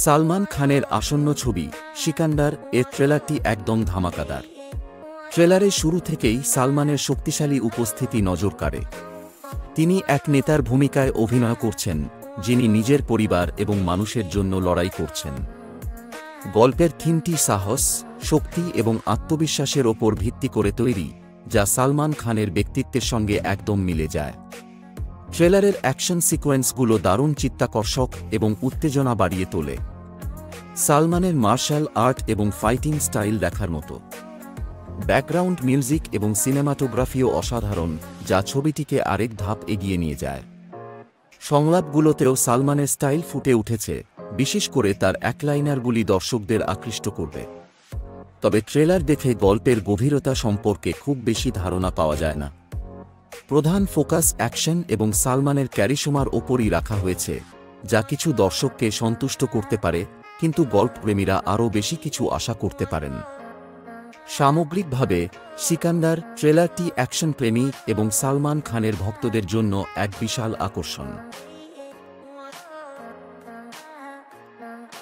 সালমান খানের আসন্ন ছবি সিকান্দার এর ট্রেলারটি একদম ধামাকাদার। ট্রেলারের শুরু থেকেই সালমানের শক্তিশালী উপস্থিতি নজর কাড়ে। তিনি এক নেতার ভূমিকায় অভিনয় করছেন, যিনি নিজের পরিবার এবং মানুষের জন্য লড়াই করছেন। গল্পের থিমটি সাহস, শক্তি এবং আত্মবিশ্বাসের ওপর ভিত্তি করে তৈরি, যা সালমান খানের ব্যক্তিত্বের সঙ্গে একদম মিলে যায়। ট্রেলারের অ্যাকশন সিকোয়েন্সগুলো দারুণ চিত্তাকর্ষক এবং উত্তেজনা বাড়িয়ে তোলে। সালমানের মার্শাল আর্ট এবং ফাইটিং স্টাইল দেখার মতো। ব্যাকগ্রাউন্ড মিউজিক এবং সিনেমাটোগ্রাফিও অসাধারণ, যা ছবিটিকে আরেক ধাপ এগিয়ে নিয়ে যায়। সংলাপগুলোতেও সালমানের স্টাইল ফুটে উঠেছে, বিশেষ করে তার একলাইনারগুলি দর্শকদের আকৃষ্ট করবে। তবে ট্রেলার দেখে গল্পের গভীরতা সম্পর্কে খুব বেশি ধারণা পাওয়া যায় না। প্রধান ফোকাস অ্যাকশন এবং সালমানের ক্যারিশমার ওপরই রাখা হয়েছে, যা কিছু দর্শককে সন্তুষ্ট করতে পারে, কিন্তু গল্পপ্রেমীরা আরও বেশি কিছু আশা করতে পারেন। সামগ্রিকভাবে সিকান্দার ট্রেলারটি অ্যাকশনপ্রেমী এবং সালমান খানের ভক্তদের জন্য এক বিশাল আকর্ষণ।